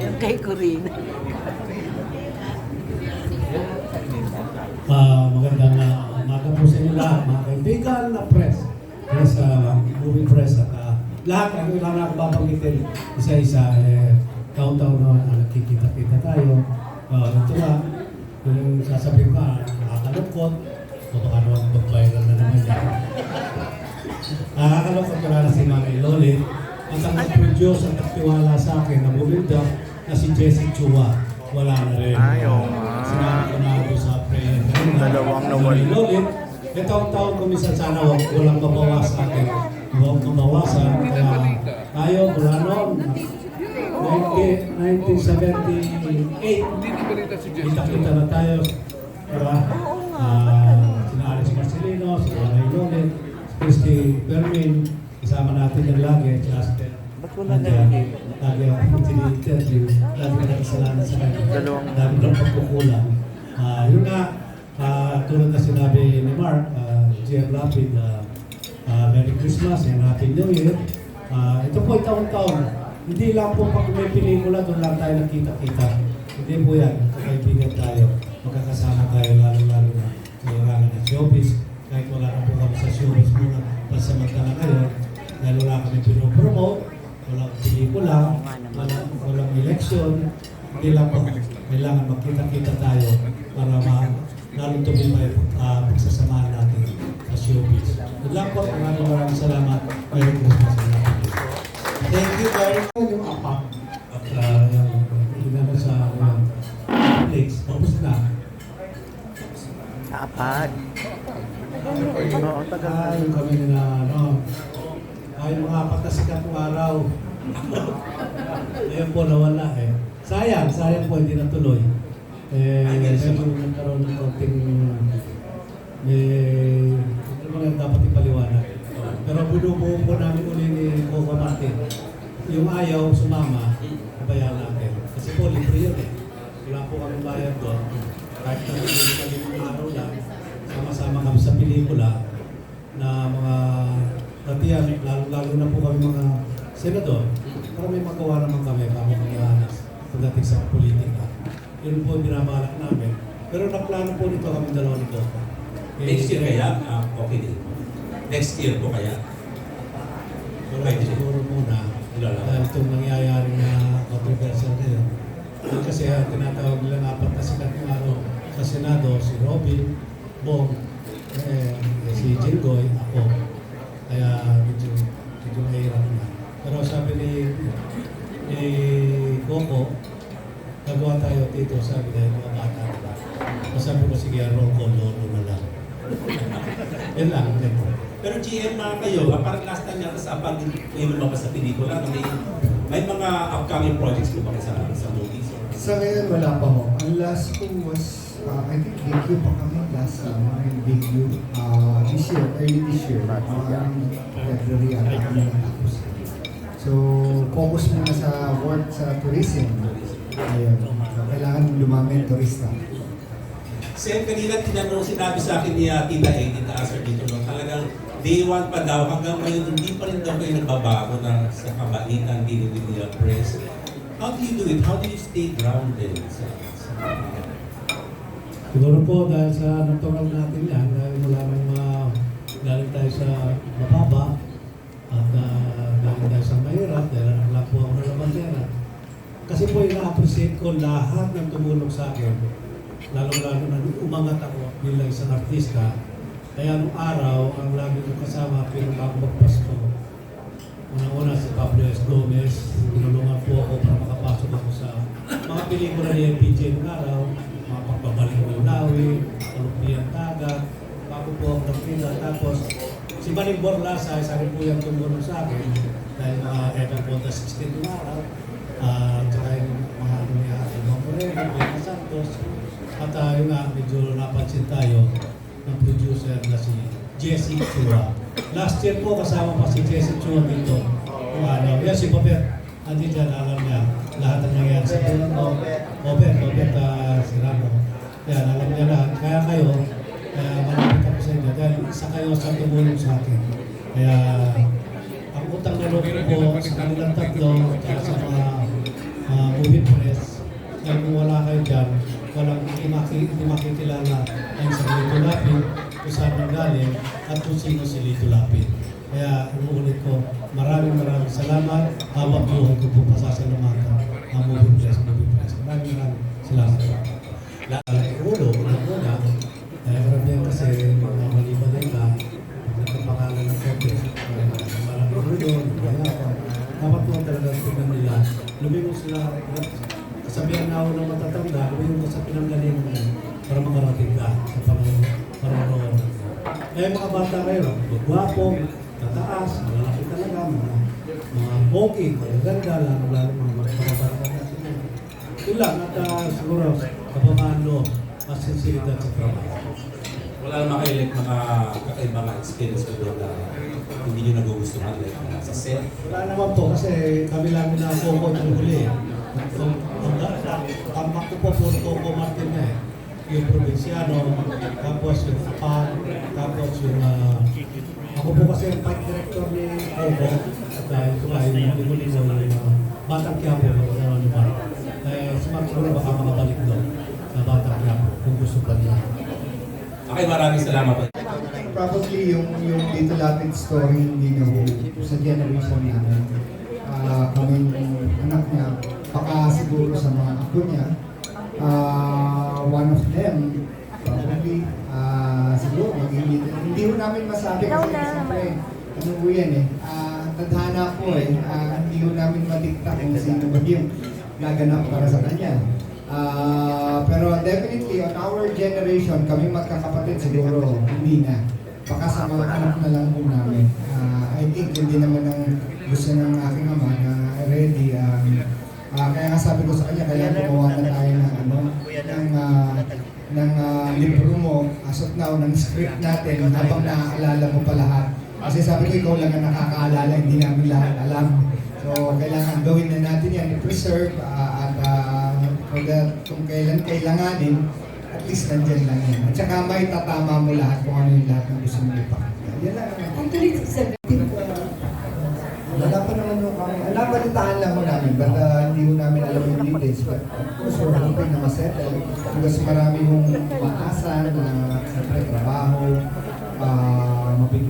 Yung kay Corina. Magandang umaga po sa inyo lahat, mga kaibigan na press, movie press at lahat ang lang ako babanggitin isa-isa. Taon-taon na nagkikita-kita tayo. Ito lang, yung sasabihin ko, nakakalungkot, o baka naman mag-viral na naman yan. Nakakalungkot ko na si Manny Lolit at ang nag-produce at nagtiwala sa akin na bumilda na si Jessie Chua. Wala na rin. Sinabi ko na doon sa prayer. Dalawang nawali. Lolit, ito ang taon ko minsan sana walang mabawas sa akin. Huwag mabawasan. Kaya tayo mula noon, 1978, kita-kita na tayo. Diba? Sina Alex Marcelino, si Manny Lolit, si Christy Bermin, isama natin yung lagi, Justin. Lagi ako tini-interview, lagi na kasalanan sa kanya, lagi na pagkukulang. Yun nga, tulad na sinabi ni Mark, GM Rapid, Merry Christmas and Happy New Year. Ito po ay taon-taon. Hindi lang po pag may pelikula, doon lang tayo nakita-kita. Hindi po yan, kaibigan tayo. Magkakasama tayo lalo-lalo na kailangan ng showbiz. Kahit wala na po kami sa showbiz muna, pansamantala ngayon, dahil wala kami pinopromote, walang pelikula, walang eleksyon, hindi lang po, kailangan magkita-kita tayo para lalong tumibay pagsasamahan natin sa showbiz. Good luck po, maraming salamat. Merry Christmas. Thank you very much. Yung apak at yung naman sa Netflix, tapos na. Apat. Oo, tagal. Yung kami na, yung mga apat na sikat ng araw. Ngayon po nawala eh. Sayang po hindi natuloy. Medyo nagkaroon ng konting ano dapat ipaliwanag. Pero binubuo po namin uli ni Coco Martin. Yung ayaw sumama, kabayaan natin. Kasi po libre yun eh. Wala po kami bayad doon. Kahit na kami araw lang, sama-sama kami sa pelikula na mga katiyan, lalo na po kami mga senador, para may magawa naman kami kami pagdating sa politika. Yun po yung binabalak namin. Pero naplano po nito kami dalawa nito. Next year kaya? Okay din. Next year po kaya? Wala siguro muna. Dahil itong nangyayari na controversial ngayon. Kasi tinatawag nila apat na sikat ng araw sa Senado, si Robin, Bong, si Jinggoy, ako. Kaya medyo mahirap na. Pero sabi ni Coco, nagawa tayo dito, sabi dahil mga bata na. Sabi ko, sige, roll call, lolo na lang. Yan lang. Pero GM kayo, parang last time yata sa apag may lumabas sa pelikula, may mga upcoming projects po ba sa movies? Sa ngayon, wala pa mo. Ang last ko was, I think debut pa kami last summer, debut this year, early this year. February ata kami natapos. So, focus muna sa work sa tourism. Ayun. Kailangan lumamin turista. Sen, kanina sinabi sa akin ni Tita A, Tita Aser dito, no? Talagang day one pa daw, hanggang ngayon hindi pa rin daw kayo nagbabago na sa kabaitan, dealing with the press. How do you do it? How do you stay grounded? Siguro po dahil sa natural natin yan, dahil wala nang galing tayo sa mababa at galing tayo sa mahirap, dahil wala po ako na bandera. Kasi po ina-appreciate ko lahat ng tumulong sa akin, lalo-lalo na umangat ako bilang isang artista. Kaya nung araw, ang lagi ko kasama, pinag-ako magpasko. Unang-una si Pablo S. Gomez, tinulungan po ako para makapasok ako sa mga pelikula ni MPJ ng araw, mga pagbabalik ng Lawi, Olympian Taga, bago po ako nagpila. Tapos si Maning Borlasa, isa rin po yung tumulong sa akin dahil mga Evan Ponta 16 ng araw, tsaka yung mga Ibang Moreno, Ibang Santos, at yun nga, medyo napansin tayo ng producer na si Jessie Chua. Last year po kasama pa si Jessie Chua dito. Yan si Bobet. Andi dyan, alam niya lahat ng nangyayari sa Pilano. Bobet, Sirano. Yan, alam niya lahat. Kaya kayo, malapit ako sa inyo dahil isa kayo sa tumulong sa akin. Kaya ang utang na loob ko sa kanilang tatlo at sa mga movie press. Dahil kung wala kayo dyan, hindi makikilala ang sa Lito Lapid, kung saan nanggaling, at kung sino si Lito Lapid. Kaya inuulit ko, maraming salamat. Habang buhay ko po pasasalamatan ang movie press. Maraming salamat. Lahat ng ulo, una, dahil karamihan kasi mga mali-mali ka, nagkapangalan ng kote, maraming ulo, dapat mo talaga tignan nila. Lumingos sila, kasabihan na ako ng matatanda, lumingos sa pinanggalingan ngayon para makarating ka sa Panginoon. Eh mga bata kayo, gwapo, tataas, malalaki talaga, mga pogi, magaganda, lalo mga bata natin. Yun lang, at siguro, kapamaan loob, mas sinsilidad sa trabaho. Wala naman kayo like mga kakaibang experience ko doon na hindi nyo nagugustuhan like sa set. Wala naman po kasi kami lang na Coco ng huli. Ang ko po Coco Martin na eh. Yung probinsyano, tapos yung Apan, tapos yung ako po kasi yung fight director ni Coco at ito nga yung huli ko ng Batang Quiapo ni Mark. Smart siguro baka makabalik doon sa Batang Quiapo kung gusto pa niya. Okay, maraming salamat po. Probably yung Lito Lapid story hindi na sa generation namin. Kaming anak niya, baka siguro sa mga apo niya, one of them, probably, siguro, hindi ko namin masabi kasi siyempre, ano po yan eh, tadhana po eh, hindi ko namin madikta kung sino ba yung naganap para sa kanya. Pero definitely on our generation, kami magkakapatid siguro hindi na. Baka sa mga anak na lang po namin. I think hindi naman ang gusto ng aking ama na ready. Kaya nga sabi ko sa kanya, kaya gumawa na tayo ng libro mo as of now, ng script natin habang naaalala mo pa lahat. Kasi sabi ko, ikaw lang ang nakakaalala, hindi namin lahat alam. So kailangan gawin na natin yan, i-preserve kung kailan kailanganin, at least nandyan lang yan. At saka may tatama mo lahat kung ano yung lahat ng gusto mo ipakita. Yan lang naman. Actually, sa Wala pa naman yung kami. Nabalitaan lang mo namin, but hindi ko namin alam yung details. But of course, we're hoping na masettle. Because marami yung maasa na siyempre trabaho,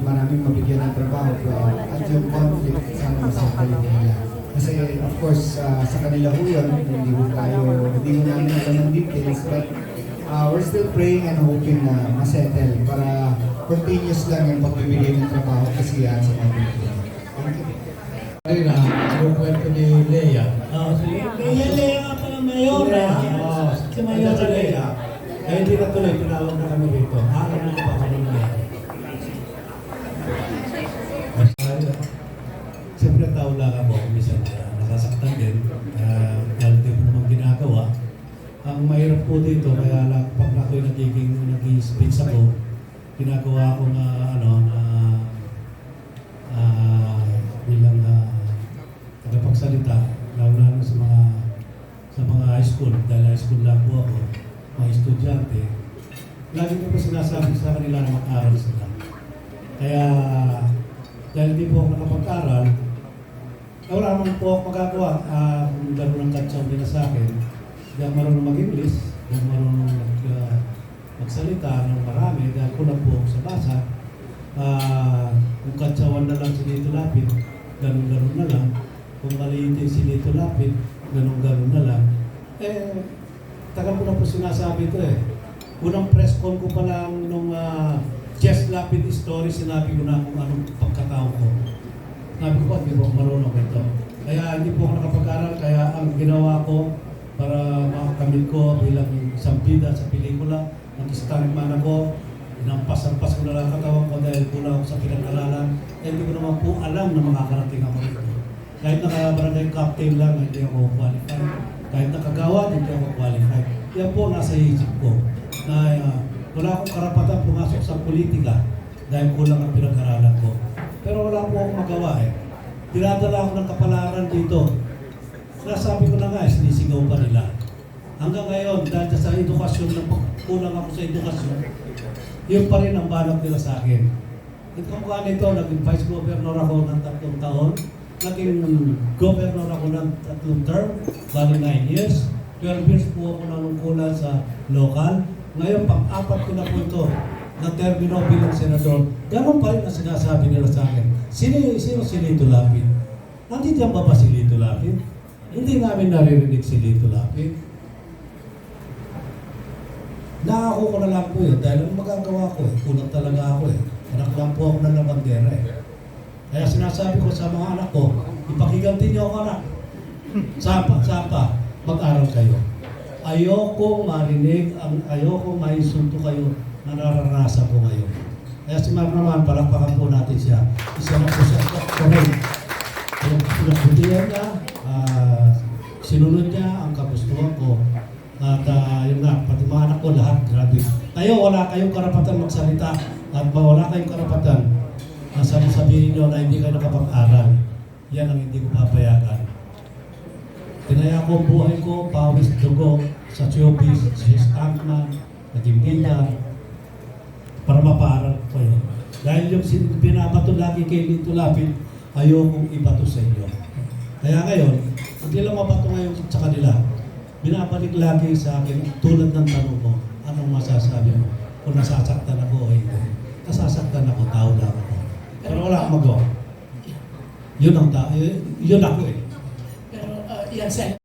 maraming mabigyan ng trabaho. At yung conflict, sana masettle nila. Kasi of course, sa kanila ho yun, hindi ko namin alam ng details, but we're still praying and hoping na masettle para continuous lang yung pagbibigay ng trabaho kasi yan sa mga people. Thank you. Kanina, yung kwento ni Lea. Lea nga pala mayor Si Mayor Lea. Eh, hindi na tuloy, tinawag na kami rito. Alam mo pa kami nangyari. Siyempre, tao lang ako. Minsan, nasasaktan din. Dahil di ko naman ginagawa. Ang mahirap po dito, kaya pag ako'y nag-speech ako, ginagawa ko na bilang tagapagsalita, lalo sa mga high school, dahil high school lang po ako, mga estudyante, lagi ko po sinasabi sa kanila na mag-aral sila. Kaya, dahil di po ako nakapag-aral, wala naman po ako magagawa. Kung gano'n ang katsaw nila sa akin, hindi ako marunong mag-English, hindi ako marunong magsalita ng marami, dahil kulang po ako sa basa. Kung katsawan na lang si Lito Lapid, ganun-ganun na lang. Kung maliitin si Lito Lapid, ganun-ganun na lang. Tagal ko na po sinasabi ito eh. Unang press con ko pa lang nung Jess Lapid story, sinabi ko na kung anong pagkatao ko. Sinabi ko, hindi po ako marunong ito. Kaya hindi po ako nakapag-aral, kaya ang ginawa ko para makakamit ko bilang isang bida sa pelikula, nag-stuntman ako, inampas-ampas ko na lang katawan ko dahil kulang ako sa pinag-aralan. Hindi ko naman po alam na makakarating ako rito. Kahit naka-barangay captain lang, hindi ako qualified. Kahit nakagawa, hindi ako qualified. Yan po nasa isip ko na wala akong karapatan pumasok sa politika dahil kulang ang pinag-aralan ko. Pero wala po akong magawa eh. Dinadala ako ng kapalaran dito. Nasabi ko na nga, sinisigaw pa nila. Hanggang ngayon, dahil sa edukasyon, kulang ako sa edukasyon, yun pa rin ang banat nila sa akin. Ito ko nito, naging vice governor ako ng 3 taon. naging governor ako ng 3 term, bali 9 years. 12 years po ako nanungkulan sa local. Ngayon, pang-apat ko na po ito na termino bilang senador. Ganon pa rin ang sinasabi nila sa akin. Sino si Lito Lapid? Nandito ba si Lito Lapid? Hindi namin naririnig si Lito Lapid. Nakako ko na lang po yun dahil ang magagawa ko kulang talaga ako Anak lang po ako ng labandera Kaya sinasabi ko sa mga anak ko, ipakiganti niyo ako anak. Sapa, mag-aral kayo. Ayoko marinig, ayoko maisunto kayo na nararanasan ko ngayon. Kaya si Ma'am naman, palakpakan po natin siya. Isa na po siya. Correct. Pinagbutihan niya, sinunod niya ang kagustuhan ko. At yun nga, pati mga anak ko lahat, grabe. Kayo, wala kayong karapatan magsalita. At wala kayong karapatan na sabihin nyo na hindi kayo nakapag-aral. Yan ang hindi ko papayagan. Tinaya ko ang buhay ko, pawis, dugo, sa showbiz, sa stuntman, naging bida, para mapaaral ko kayo. Dahil yung binabato lagi kay Lito Lapid, ayokong ibato sa inyo. Kaya ngayon, hindi lang mabato ngayon sa kanila, binabalik lagi sa akin tulad ng tanong mo, anong masasabi mo? Kung nasasaktan ako o hindi. Nasasaktan ako, tao lang ako. Pero wala akong magawa. Yun ang yun ako Pero yan, Sen.